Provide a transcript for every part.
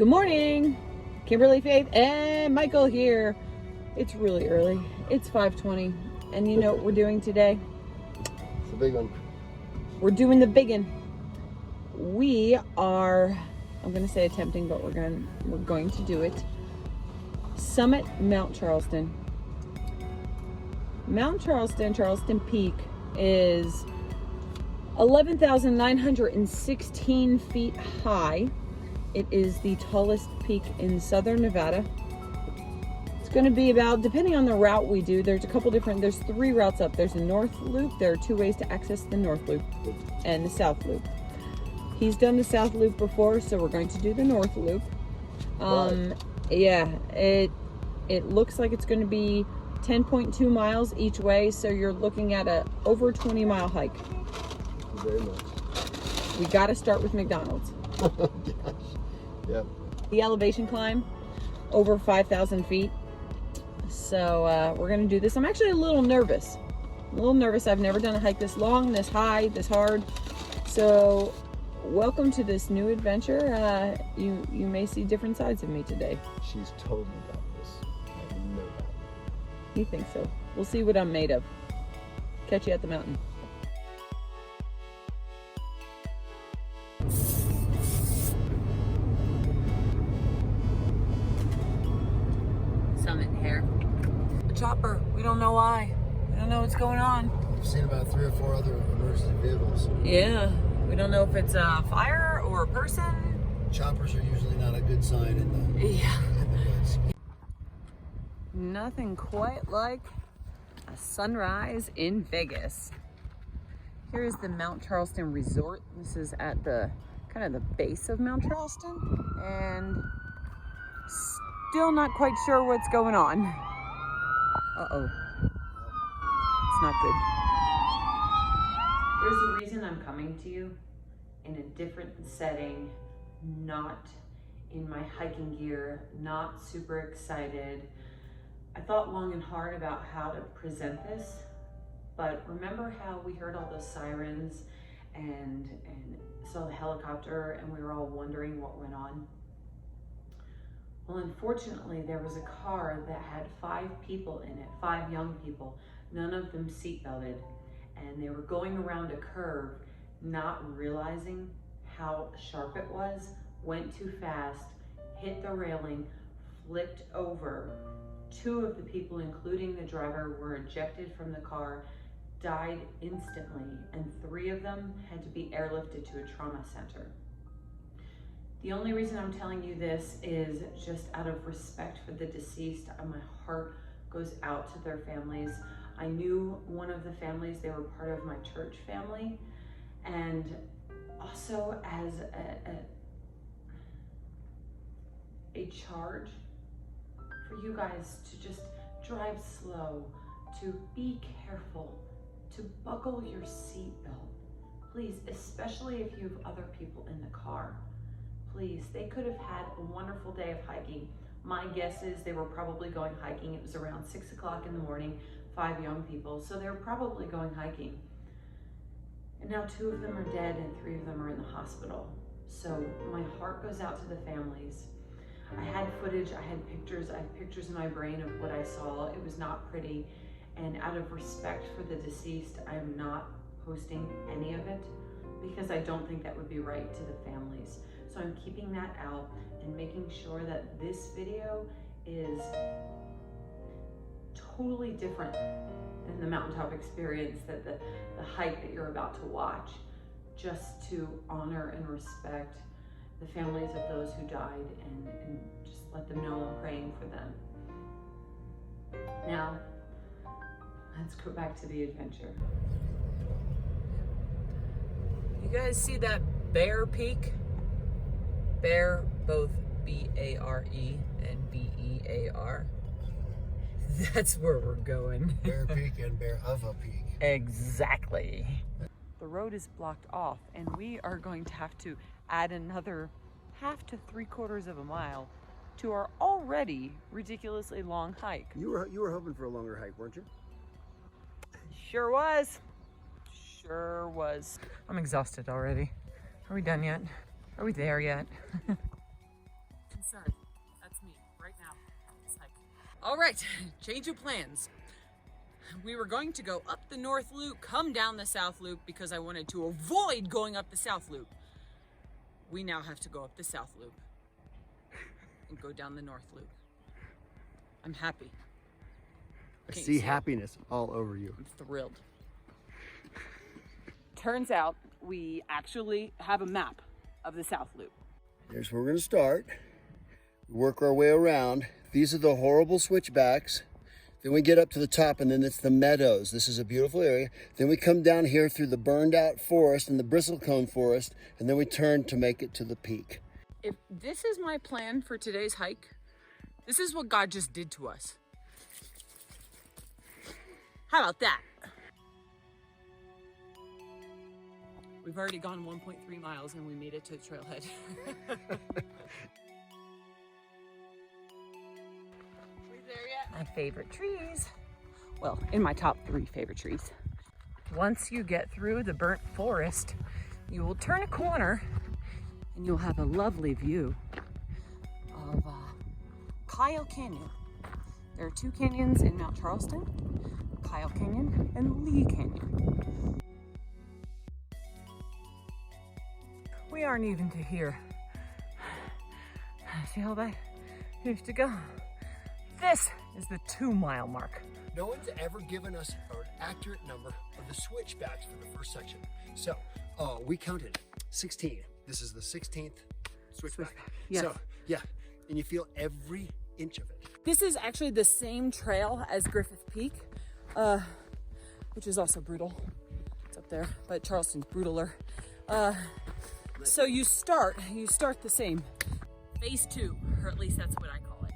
Good morning, Kimberly, Faith, and Michael here. It's really early. It's 5:20, and you know what we're doing today? It's a big one. We're doing the big one. We are, I'm going to say attempting, but we're going to do it. Summit Mount Charleston. Mount Charleston, Charleston Peak is 11,916 feet high. It is the tallest peak in southern Nevada. It's going to be about, depending on the route we do, there's three routes up. There's a north loop. There are two ways to access the north loop and the south loop. He's done the south loop before, so we're going to do the north loop. Yeah, it looks like it's going to be 10.2 miles each way, so you're looking at a over 20-mile hike. Very much. We got to start with McDonald's. Gosh. Yep. The elevation climb, over 5,000 feet. So we're going to do this. I'm actually a little nervous. I've never done a hike this long, this high, this hard. So welcome to this new adventure. You may see different sides of me today. She's totally got this. I have no doubt. You think so? We'll see what I'm made of. Catch you at the mountain. Summit here. The chopper. We don't know why. We don't know what's going on. I've seen about 3 or 4 other emergency vehicles. Yeah. We don't know if it's a fire or a person. Choppers are usually not a good sign in the woods. Nothing quite like a sunrise in Vegas. Here's the Mount Charleston Resort. This is at the kind of the base of Mount Charleston, and still not quite sure what's going on. Uh-oh. It's not good. There's a reason I'm coming to you in a different setting, not in my hiking gear, not super excited. I thought long and hard about how to present this, but remember how we heard all those sirens and saw the helicopter and we were all wondering what went on? Well, unfortunately, there was a car that had 5 people in it, 5 young people, none of them seatbelted, and they were going around a curve, not realizing how sharp it was, went too fast, hit the railing, flipped over. 2 of the people, including the driver, were ejected from the car, died instantly, and 3 of them had to be airlifted to a trauma center. The only reason I'm telling you this is just out of respect for the deceased. My heart goes out to their families. I knew one of the families, they were part of my church family, and also as a charge for you guys to just drive slow, to be careful, to buckle your seatbelt. Please, especially if you have other people in the car. Please, they could have had a wonderful day of hiking. My guess is they were probably going hiking. It was around 6 o'clock in the morning, 5 young people, so they were probably going hiking. And now 2 of them are dead and 3 of them are in the hospital. So my heart goes out to the families. I had footage, I have pictures in my brain of what I saw. It was not pretty, and out of respect for the deceased, I am not posting any of it because I don't think that would be right to the families. So I'm keeping that out and making sure that this video is totally different than the mountaintop experience, that the hike that you're about to watch, just to honor and respect the families of those who died and just let them know I'm praying for them. Now, let's go back to the adventure. You guys see that Bear Peak? Bear, both B-A-R-E and B-E-A-R. That's where we're going. Bear Peak and Bear of a Peak. Exactly. The road is blocked off, and we are going to have to add another 1/2 to 3/4 of a mile to our already ridiculously long hike. You were hoping for a longer hike, weren't you? Sure was. Sure was. I'm exhausted already. Are we done yet? Are we there yet? concerned. That's me right now. This hike. All right, change of plans. We were going to go up the North Loop, come down the South Loop because I wanted to avoid going up the South Loop. We now have to go up the South Loop and go down the North Loop. I'm happy. I see happiness all over you. I'm thrilled. Turns out we actually have a map of the South Loop. Here's where we're gonna start. Work our way around. These are the horrible switchbacks. Then we get up to the top and then it's the meadows. This is a beautiful area. Then we come down here through the burned out forest and the bristlecone forest, and then we turn to make it to the peak. If this is my plan for today's hike, this is what God just did to us. How about that? We've already gone 1.3 miles and we made it to the trailhead. My favorite trees. Well, in my top 3 favorite trees. Once you get through the burnt forest, you will turn a corner and you'll have a lovely view of Kyle Canyon. There are 2 canyons in Mount Charleston, Kyle Canyon and Lee Canyon. We aren't even to here. See how that used to go? This is the 2-mile mark. No one's ever given us an accurate number of the switchbacks for the first section. So we counted 16. This is the 16th switchback. Yes. So yeah, and you feel every inch of it. This is actually the same trail as Griffith Peak, which is also brutal. It's up there, but Charleston's brutaler. So you start the same. Phase 2, or at least that's what I call it.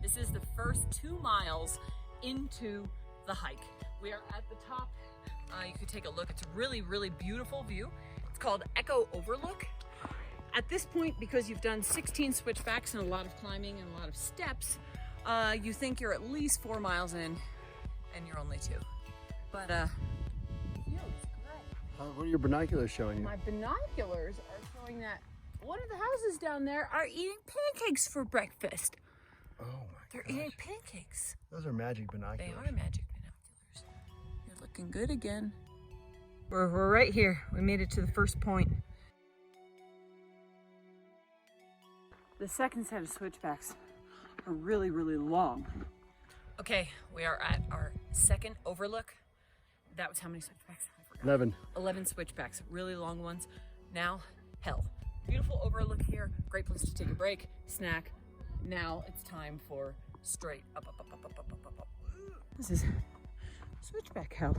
This is the first 2 miles into the hike. We are at the top. You can take a look. It's a really, really beautiful view. It's called Echo Overlook. At this point, because you've done 16 switchbacks and a lot of climbing and a lot of steps, you think you're at least 4 miles in, and you're only 2. But it's great. What are your binoculars showing you? My binoculars are showing that one of the houses down there are eating pancakes for breakfast. Oh my They're eating pancakes. Those are magic binoculars. They are magic binoculars. You're looking good again. We're right here. We made it to the first point. The second set of switchbacks are really, really long. Okay, we are at our second overlook. That was how many switchbacks? I forgot. 11. 11 switchbacks, really long ones. Now, hell. Beautiful overlook here. Great place to take a break, snack. Now it's time for straight up. This is switchback hell.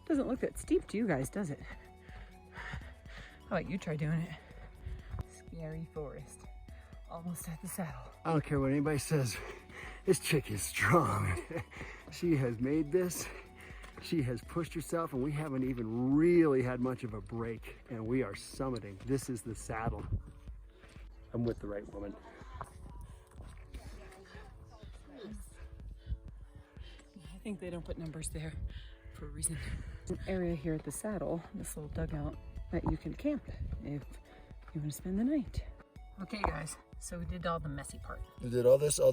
Doesn't look that steep to you guys, does it? How about you try doing it? Scary forest. Almost at the saddle. I don't care what anybody says. This chick is strong. She has made this. She has pushed herself, and we haven't even really had much of a break, and we are summiting. This is the saddle. I'm with the right woman. I think they don't put numbers there for a reason. An area here at the saddle, this little dugout, that you can camp if you want to spend the night. Okay guys, so we did all the messy part. We did all this, all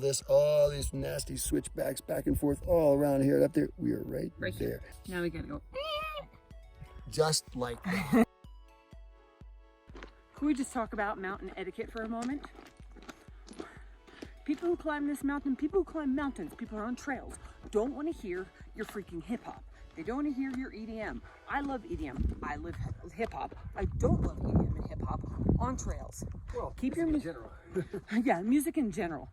these nasty switchbacks back and forth all around here. Up there, we are right there. Here. Now we gotta go. Just like that. Can we just talk about mountain etiquette for a moment? People who climb this mountain, people who climb mountains, people who are on trails, don't want to hear your freaking hip hop. They don't want to hear your EDM. I love EDM. I love hip hop. I don't love EDM and hip hop on trails. Well, keep your music in general. Yeah, music in general.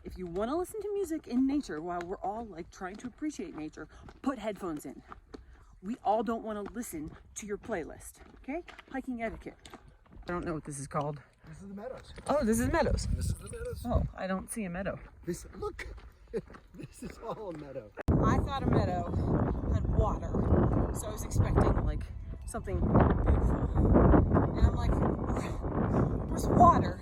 If you want to listen to music in nature while we're all like trying to appreciate nature, put headphones in. We all don't want to listen to your playlist. Okay? Hiking etiquette. I don't know what this is called. This is the meadows. Oh, this is meadows. This is the meadows. Oh, I don't see a meadow. Look. This is all a meadow. I thought a meadow had water, so I was expecting like something beautiful. And I'm like, where's water?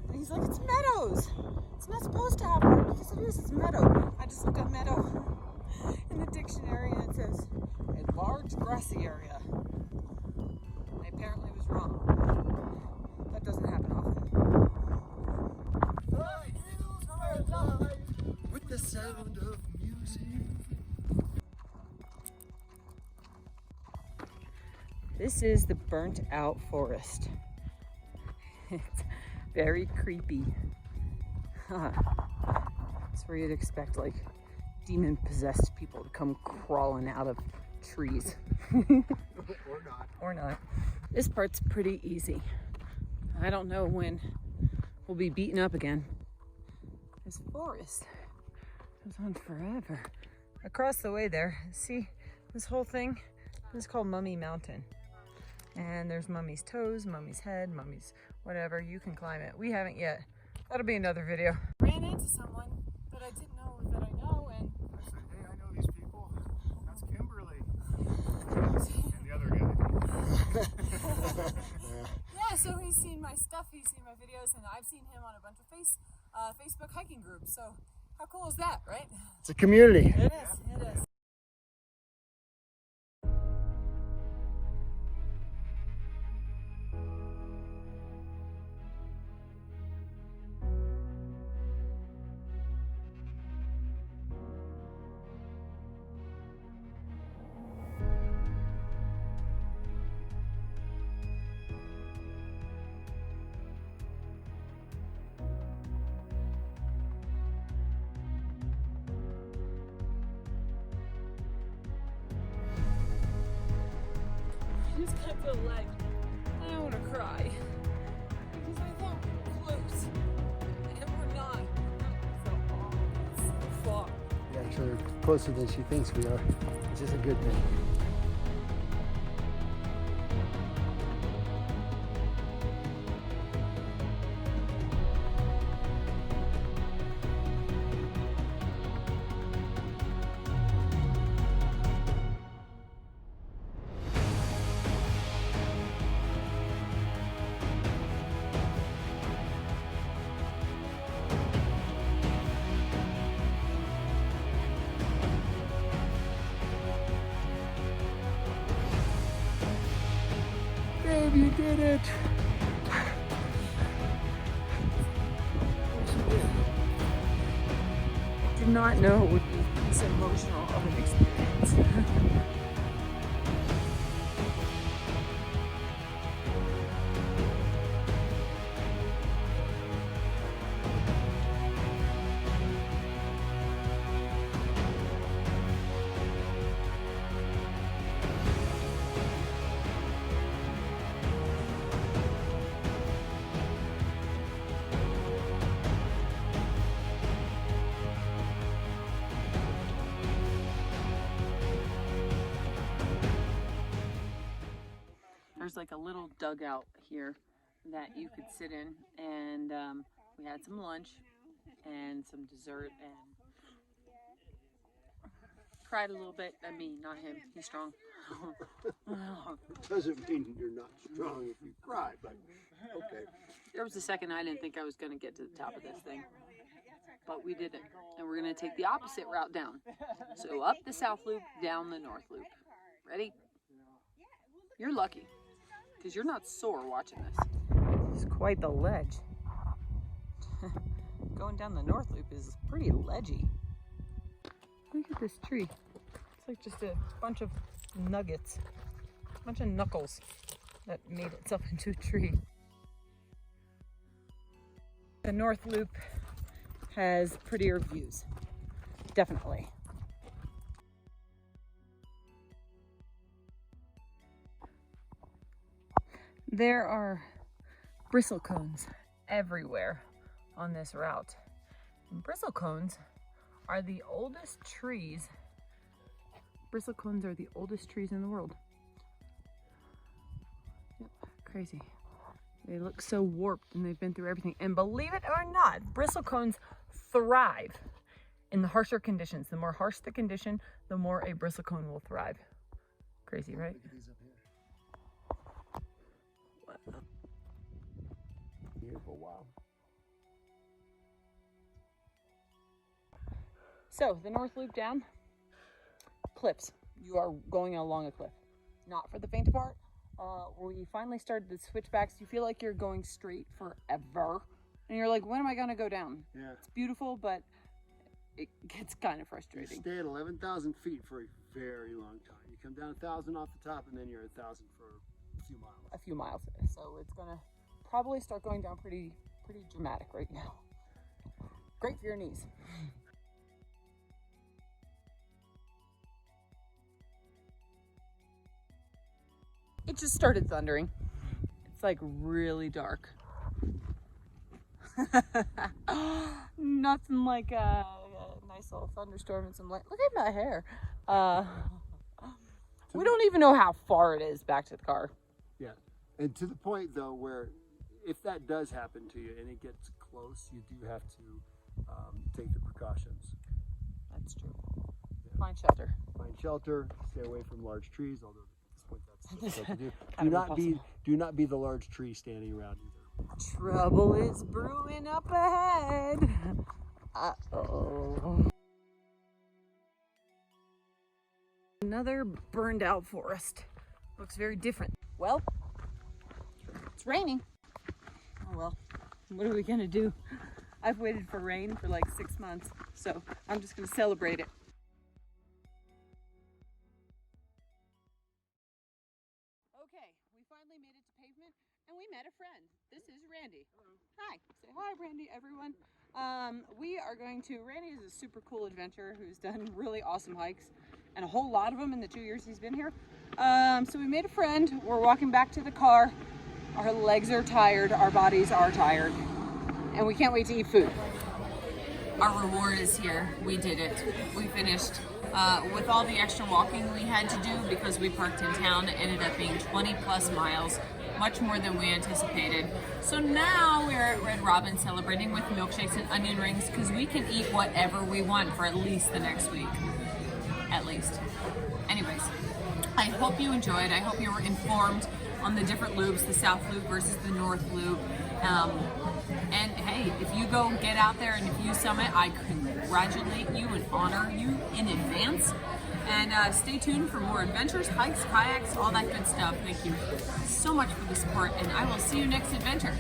And he's like, it's meadows. It's not supposed to have water. Yes, it is. It's a meadow. I just looked up meadow in the dictionary and it says a large grassy area. I apparently was wrong. That doesn't happen often. This is the burnt out forest. It's very creepy. It's where you'd expect like demon possessed people to come crawling out of trees. Or not. Or not. This part's pretty easy. I don't know when we'll be beaten up again. This forest goes on forever. Across the way there, see this whole thing? This is called Mummy Mountain. And there's Mummy's toes, Mummy's head, Mummy's whatever. You can climb it. We haven't yet. That'll be another video. Ran into someone that I didn't know that I know, and I said, hey, I know these people. That's Kimberly. And the other guy. Yeah, so he's seen my stuff, he's seen my videos, and I've seen him on a bunch of Facebook hiking groups. So how cool is that, right? It's a community. It is, it is. I just kind of feel like I don't want to cry because I thought we were close and we're not. So, it's so far. Yeah, actually, we're closer than she thinks we are, which is a good thing. Babe, you did it! did not know it would be so emotional of an experience. There's like a little dugout here that you could sit in, and we had some lunch and some dessert and cried a little bit. I mean, not him, he's strong. It doesn't mean you're not strong if you cry, but okay. There was a second I didn't think I was going to get to the top of this thing, but we did it, and we're going to take the opposite route down. So up the south loop, down the north loop. Ready? You're lucky, because you're not sore watching this. It's quite the ledge. Going down the north loop is pretty ledgy. Look at this tree. It's like just a bunch of nuggets, a bunch of knuckles that made itself into a tree. The north loop has prettier views, definitely. There are bristlecones everywhere on this route. And bristlecones are the oldest trees. Bristlecones are the oldest trees in the world. Yep, crazy. They look so warped and they've been through everything. And believe it or not, bristlecones thrive in the harsher conditions. The more harsh the condition, the more a bristlecone will thrive. Crazy, right? Beautiful, wow. So the north loop down, cliffs. You are going along a cliff. Not for the faint of heart. We finally started the switchbacks. You feel like you're going straight forever. And you're like, when am I going to go down? Yeah. It's beautiful, but it gets kind of frustrating. You stay at 11,000 feet for a very long time. You come down 1,000 off the top, and then you're at 1,000 for a few miles. A few miles. So it's gonna probably start going down pretty dramatic right now. Great for your knees. It just started thundering. It's like really dark. Nothing like a nice little thunderstorm and some light. Look at my hair. We don't even know how far it is back to the car. Yeah, and to the point though where if that does happen to you and it gets close, you do have to take the precautions. That's true. Yeah. Find shelter. Find shelter. Stay away from large trees. Although at this point that's what to do. Do not be the large tree standing around either. Trouble is brewing up ahead. Uh-oh. Another burned out forest. Looks very different. Well, it's raining. Oh well, what are we gonna do? I've waited for rain for like 6 months, so I'm just gonna celebrate it. Okay, we finally made it to pavement and we met a friend. This is Randy. Hello. Hi. Say hi, Randy, everyone. We are going to, Randy is a super cool adventurer who's done really awesome hikes and a whole lot of them in the 2 years he's been here. So we made a friend. We're walking back to the car. Our legs are tired, our bodies are tired, and we can't wait to eat food. Our reward is here. We did it. We finished. With all the extra walking we had to do because we parked in town, it ended up being 20 plus miles, much more than we anticipated. So now we're at Red Robin celebrating with milkshakes and onion rings because we can eat whatever we want for at least the next week. At least. Anyways, I hope you enjoyed. I hope you were informed on the different loops, the South Loop versus the North Loop. And hey, if you go get out there and if you summit, I congratulate you and honor you in advance. And stay tuned for more adventures, hikes, kayaks, all that good stuff. Thank you so much for the support, and I will see you next adventure.